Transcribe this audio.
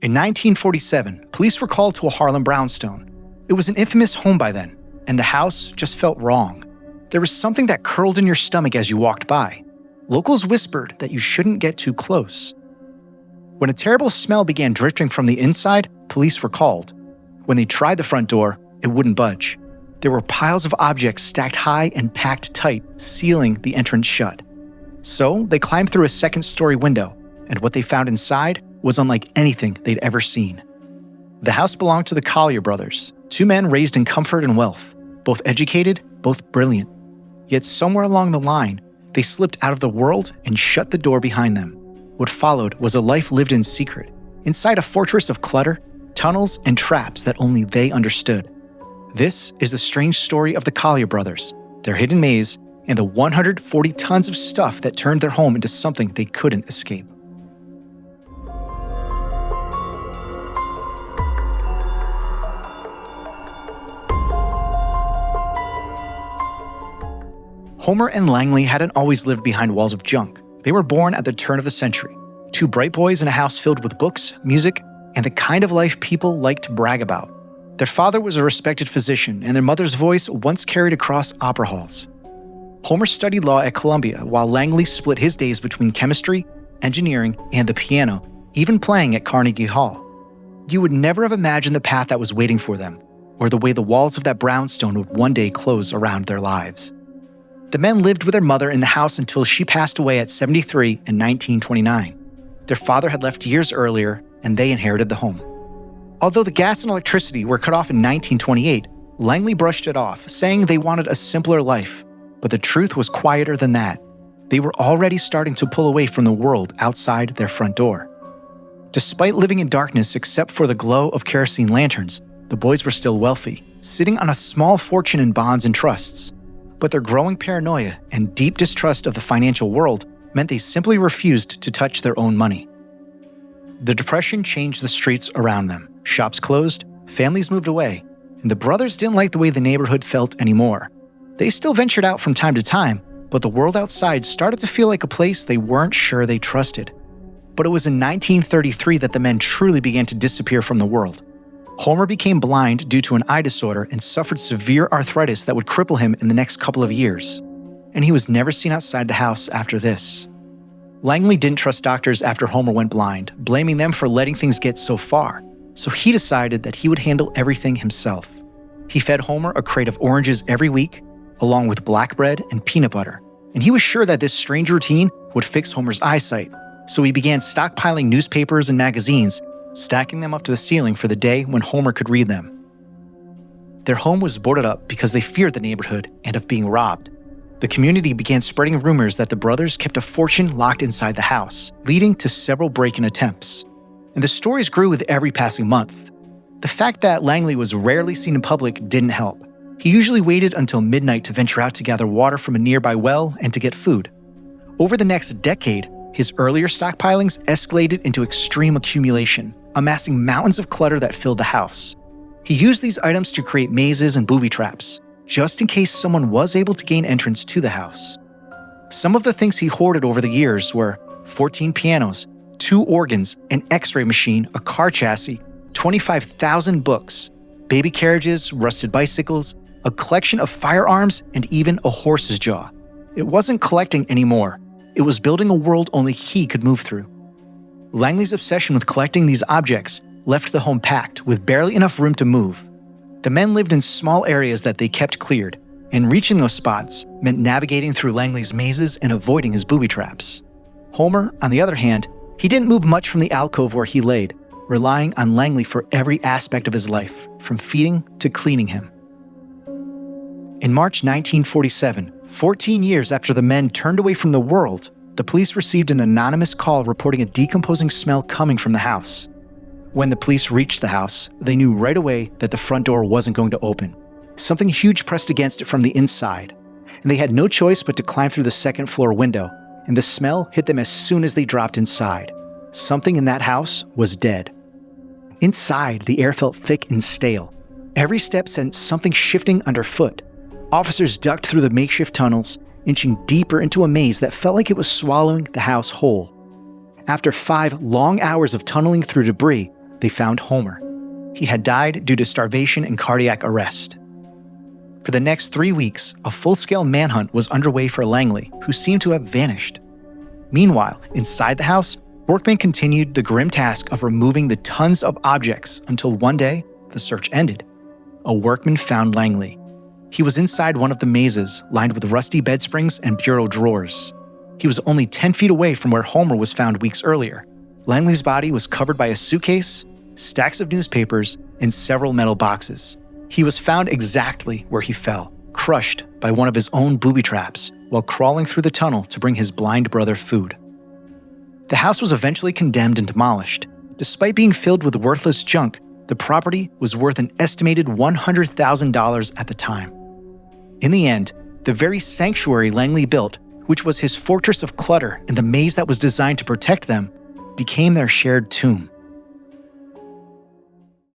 In 1947, police were called to a Harlem brownstone. It was an infamous home by then, and the house just felt wrong. There was something that curled in your stomach as you walked by. Locals whispered that you shouldn't get too close. When a terrible smell began drifting from the inside, police were called. When they tried the front door, it wouldn't budge. There were piles of objects stacked high and packed tight, sealing the entrance shut. So they climbed through a second-story window, and what they found inside was unlike anything they'd ever seen. The house belonged to the Collyer Brothers, two men raised in comfort and wealth, both educated, both brilliant. Yet somewhere along the line, they slipped out of the world and shut the door behind them. What followed was a life lived in secret, inside a fortress of clutter, tunnels, and traps that only they understood. This is the strange story of the Collyer Brothers, their hidden maze, and the 140 tons of stuff that turned their home into something they couldn't escape. Homer and Langley hadn't always lived behind walls of junk. They were born at the turn of the century. Two bright boys in a house filled with books, music, and the kind of life people liked to brag about. Their father was a respected physician, and their mother's voice once carried across opera halls. Homer studied law at Columbia, while Langley split his days between chemistry, engineering, and the piano, even playing at Carnegie Hall. You would never have imagined the path that was waiting for them, or the way the walls of that brownstone would one day close around their lives. The men lived with their mother in the house until she passed away at 73 in 1929. Their father had left years earlier, and they inherited the home. Although the gas and electricity were cut off in 1928, Langley brushed it off, saying they wanted a simpler life. But the truth was quieter than that. They were already starting to pull away from the world outside their front door. Despite living in darkness except for the glow of kerosene lanterns, the boys were still wealthy, sitting on a small fortune in bonds and trusts. But their growing paranoia and deep distrust of the financial world meant they simply refused to touch their own money. The Depression changed the streets around them. Shops closed, families moved away, and the brothers didn't like the way the neighborhood felt anymore. They still ventured out from time to time, but the world outside started to feel like a place they weren't sure they trusted. But it was in 1933 that the men truly began to disappear from the world. Homer became blind due to an eye disorder and suffered severe arthritis that would cripple him in the next couple of years. And he was never seen outside the house after this. Langley didn't trust doctors after Homer went blind, blaming them for letting things get so far. So he decided that he would handle everything himself. He fed Homer a crate of oranges every week, along with black bread and peanut butter. And he was sure that this strange routine would fix Homer's eyesight. So he began stockpiling newspapers and magazines, stacking them up to the ceiling for the day when Homer could read them. Their home was boarded up because they feared the neighborhood and of being robbed. The community began spreading rumors that the brothers kept a fortune locked inside the house, leading to several break-in attempts. And the stories grew with every passing month. The fact that Langley was rarely seen in public didn't help. He usually waited until midnight to venture out to gather water from a nearby well and to get food. Over the next decade, his earlier stockpilings escalated into extreme accumulation, amassing mountains of clutter that filled the house. He used these items to create mazes and booby traps, just in case someone was able to gain entrance to the house. Some of the things he hoarded over the years were 14 pianos, 2 organs, an x-ray machine, a car chassis, 25,000 books, baby carriages, rusted bicycles, a collection of firearms, and even a horse's jaw. It wasn't collecting anymore. It was building a world only he could move through. Langley's obsession with collecting these objects left the home packed with barely enough room to move. The men lived in small areas that they kept cleared, and reaching those spots meant navigating through Langley's mazes and avoiding his booby traps. Homer, on the other hand, he didn't move much from the alcove where he laid, relying on Langley for every aspect of his life, from feeding to cleaning him. In March 1947, 14 years after the men turned away from the world, the police received an anonymous call reporting a decomposing smell coming from the house. When the police reached the house, they knew right away that the front door wasn't going to open. Something huge pressed against it from the inside, and they had no choice but to climb through the second-floor window, and the smell hit them as soon as they dropped inside. Something in that house was dead. Inside, the air felt thick and stale. Every step sent something shifting underfoot. Officers ducked through the makeshift tunnels, inching deeper into a maze that felt like it was swallowing the house whole. After 5 long hours of tunneling through debris, they found Homer. He had died due to starvation and cardiac arrest. For the next 3 weeks, a full-scale manhunt was underway for Langley, who seemed to have vanished. Meanwhile, inside the house, workmen continued the grim task of removing the tons of objects until one day, the search ended. A workman found Langley. He was inside one of the mazes, lined with rusty bed springs and bureau drawers. He was only 10 feet away from where Homer was found weeks earlier. Langley's body was covered by a suitcase, stacks of newspapers, and several metal boxes. He was found exactly where he fell, crushed by one of his own booby traps while crawling through the tunnel to bring his blind brother food. The house was eventually condemned and demolished. Despite being filled with worthless junk, the property was worth an estimated $100,000 at the time. In the end, the very sanctuary Langley built, which was his fortress of clutter and the maze that was designed to protect them, became their shared tomb.